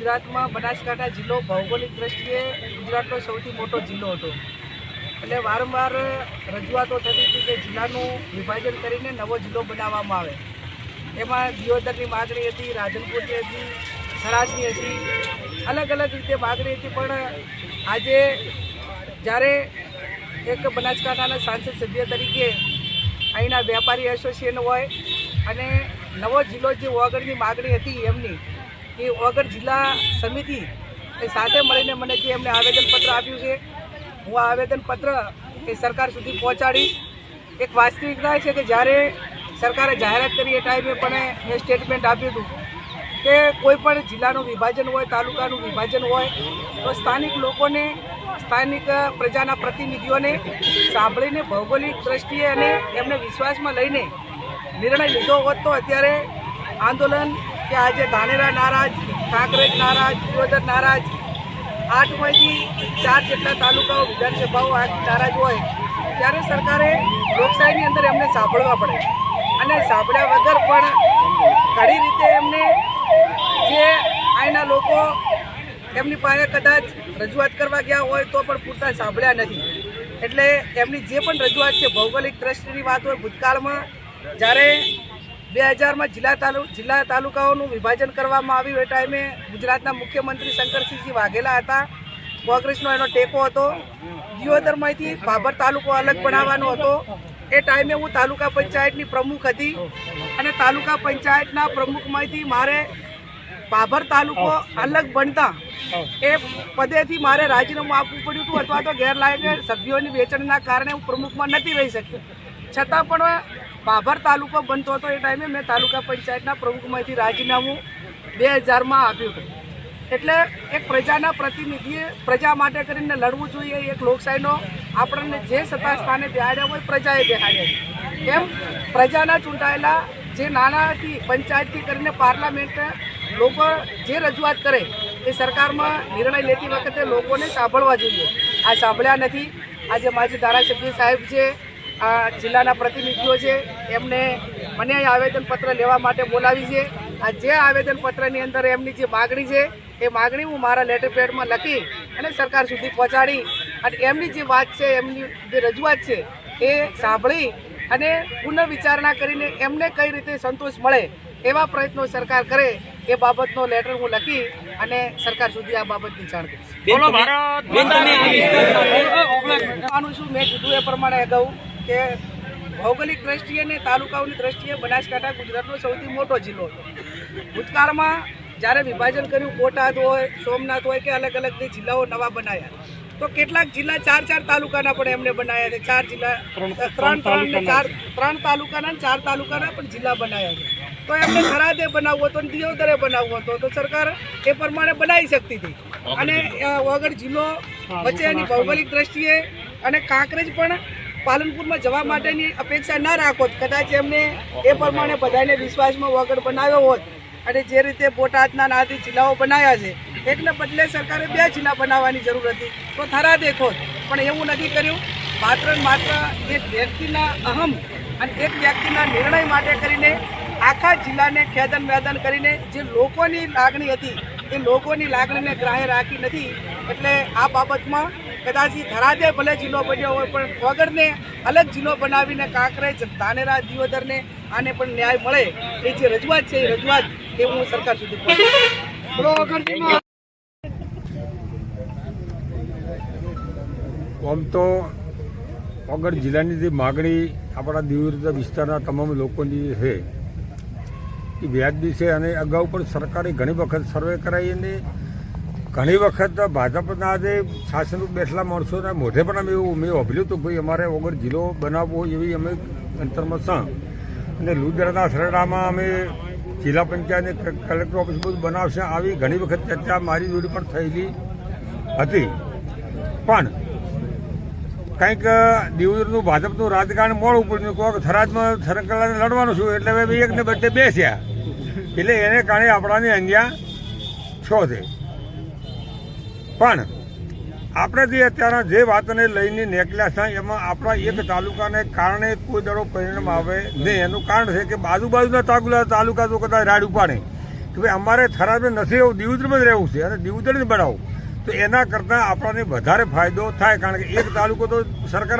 ગુજરાતમાં બનાસકાંઠા જિલ્લો ભૌગોલિક દ્રષ્ટિએ ગુજરાતનો સૌથી મોટો જિલ્લો હતો. એટલે વારંવાર રજૂઆતો થતી હતી કે જિલ્લાનું વિભાજન કરીને નવો જિલ્લો બનાવવામાં આવે. એમાં દિયોદરની માગણી હતી, રાધનપુરની હતી, સરાજની હતી, અલગ અલગ રીતે માગણી હતી. પણ આજે જ્યારે એક બનાસકાંઠાના સાંસદ સભ્ય તરીકે અહીંના વેપારી એસોસિએશન હોય અને નવો જિલ્લો જે ઓગળની માગણી હતી એમની એ ઓગળ જિલ્લા સમિતિ એ સાથે મળીને મને જે એમને આવેદનપત્ર આપ્યું છે, હું આ આવેદનપત્ર એ સરકાર સુધી પહોંચાડી. એક વાસ્તવિકતા છે કે જ્યારે સરકારે જાહેરાત કરી એ ટાઈમે પણ મેં સ્ટેટમેન્ટ આપ્યું હતું કે કોઈ પણ જિલ્લાનું વિભાજન હોય, તાલુકાનું વિભાજન હોય તો સ્થાનિક લોકોને, સ્થાનિક પ્રજાના પ્રતિનિધિઓને સાંભળીને ભૌગોલિક દ્રષ્ટિએ અને એમને વિશ્વાસમાં લઈને નિર્ણય લીધો હોત તો અત્યારે આંદોલન કે આજે ધાનેરા નારાજ, કાંકરેજ નારાજ, દિયોદર નારાજ, 8માંથી 4 જેટલા તાલુકાઓ વિધાનસભાઓ આજ નારાજ હોય ત્યારે સરકારે લોકશાહીની અંદર એમને સાંભળવા પડે અને સાંભળ્યા વગર પણ ઘણી રીતે એમને જે અહીંના લોકો એમની પાસે કદાચ રજૂઆત કરવા ગયા હોય તો પણ પૂરતા સાંભળ્યા નથી. એટલે એમની જે પણ રજૂઆત છે ભૌગોલિક દ્રષ્ટિની વાત હોય, ભૂતકાળમાં જ્યારે 2000માં જિલ્લા તાલુકાઓનું વિભાજન કરવામાં આવ્યું એ ટાઈમે ગુજરાતના મુખ્યમંત્રી શંકરસિંહજી વાઘેલા હતા. કોંગ્રેસનો એનો ટેકો હતો. દિયોદરમાંથી ભાભર તાલુકો અલગ બનાવવાનો હતો. એ ટાઈમે હું તાલુકા પંચાયતની પ્રમુખ હતી અને તાલુકા પંચાયતના પ્રમુખમાંથી મારે ભાભર તાલુકો અલગ બનતા એ પદેથી મારે રાજીનામું આપવું પડ્યું હતું અથવા તો ગેરલાયક સભ્યોની વેચાણના કારણે હું પ્રમુખમાં નથી રહી શક્યો. છતાં પણ ભાભર તાલુકો બનતો હતો એ ટાઈમે મેં તાલુકા પંચાયતના પ્રમુખમાંથી રાજીનામું 2000માં આપ્યું હતું. એટલે એક પ્રજાના પ્રતિનિધિએ પ્રજા માટે કરીને લડવું જોઈએ. એક લોકશાહીનો આપણને જે સત્તા સ્થાને બેહાડ્યા હોય પ્રજાએ બેહાડ્યા. એમ પ્રજાના ચૂંટાયેલા જે નાનાથી પંચાયતથી કરીને પાર્લામેન્ટ લોકો જે રજૂઆત કરે એ સરકારમાં નિર્ણય લેતી વખતે લોકોને સાંભળવા જોઈએ. આ સાંભળ્યા નથી. આજે માજી ધારાસભ્ય સાહેબ છે, આ જિલ્લાના પ્રતિનિધિઓ છે, એમને મને આવેદનપત્ર લેવા માટે બોલાવી છે. આ જે આવેદનપત્રની અંદર એમની જે માગણી છે એ માગણી હું મારા લેટર પેડમાં લખી અને સરકાર સુધી પહોંચાડી અને એમની જે વાત છે, એમની જે રજૂઆત છે એ સાંભળી અને પુનઃવિચારણા કરીને એમને કઈ રીતે સંતોષ મળે એવા પ્રયત્નો સરકાર કરે એ બાબતનો લેટર હું લખી અને સરકાર સુધી આ બાબતની જાણ કરીશ. આનું શું મેં કીધું એ પ્રમાણે અગાઉ કે ભૌગોલિક દ્રષ્ટિએ અને તાલુકાઓની દ્રષ્ટિએ બનાસકાંઠા ગુજરાતનો સૌથી મોટો જિલ્લો હતો. ભૂતકાળમાં જ્યારે વિભાજન કર્યું, બોટાદ હોય, સોમનાથ હોય કે અલગ અલગ જે જિલ્લાઓ નવા બનાવ્યા તો કેટલાક જિલ્લા 4 તાલુકાના પણ એમને બનાવ્યા છે. 4 જિલ્લા 3 તાલુકાના 4 તાલુકાના પણ જિલ્લા બનાવ્યા છે. તો એમને થરાદે બનાવવો હતો, દિયોદરે બનાવવો હતો તો સરકાર એ પ્રમાણે બનાવી શકતી હતી. અને ઓગળ જિલ્લો વચ્ચે એની ભૌગોલિક દ્રષ્ટિએ અને કાંકરેજ પણ પાલનપુરમાં જવા માટેની અપેક્ષા ના રાખો. કદાચ એમને એ પ્રમાણે બધાને વિશ્વાસમાં વગર બનાવ્યો હોત અને જે રીતે બોટાદના નાથી જિલ્લાઓ બનાવ્યા છે એકને બદલે સરકારે 2 જિલ્લા બનાવવાની જરૂર હતી તો થરાદે હોત. પણ એવું નથી કર્યું. માત્ર એક વ્યક્તિના અહમ અને એક વ્યક્તિના નિર્ણય માટે કરીને આખા જિલ્લાને ખેદન મેદન કરીને જે લોકોની લાગણી હતી એ લોકોની લાગણીને ગ્રાહ્ય રાખી નથી. એટલે આ બાબતમાં કદાચ થરાદે ભલે જિલ્લો બન્યો હોય પણ વગરને અલગ જિલ્લો બનાવીને કાંકરેજ, ધાનેરા, દિયોદરને આને પણ ન્યાય મળે એ જે રજૂઆત છે એ રજૂઆત એ હું સરકાર સુધી પહોંચાડીશ. આમ તો ઓગળ જિલ્લાની જે માગણી આપણા દિયોદર વિસ્તારના તમામ લોકોની છે એ વ્યાજબી છે અને અગાઉ પણ સરકારે ઘણી વખત સર્વે કરાવી અને ઘણી વખત ભાજપના જે શાસન બેઠેલા માણસોના મોઢે પણ અમે એવું મેં વાપર્યું હતું ભાઈ અમારે ઓગળ જિલ્લો બનાવવો એવી અમે અંતરમાં સા અને લુજરાના સરડામાં અમે જિલ્લા પંચાયત કલેક્ટર ઓફિસ બધું બનાવશે આવી ઘણી વખત ચર્ચા મારી જોડી પણ થયેલી હતી. પણ કંઈક દિયોદરનું ભાજપનું રાજકારણ મોડું પડ્યું. કોઈક થરાદમાં સરકારને લડવાનું છું એટલે હવે એકને બદલે 2 થયા એટલે એને કારણે આપણાની અંગ્યા 6 છે. પણ આપણે જે અત્યારે જે વાતને લઈને નીકળ્યા છે એમાં આપણા એક તાલુકાને કારણે કોઈ દડો પરિણામ આવે નહીં. એનું કારણ છે કે આજુબાજુના તાલુકા તો કદાચ રાડ ઉપાડે કે ભાઈ અમારે થરાદમાં નથી એવું દિયોદરમાં જ રહેવું છે અને દિયોદર જ બનાવવું, તો એના કરતાં આપણને વધારે ફાયદો થાય, કારણ કે એક તાલુકો તો સરકાર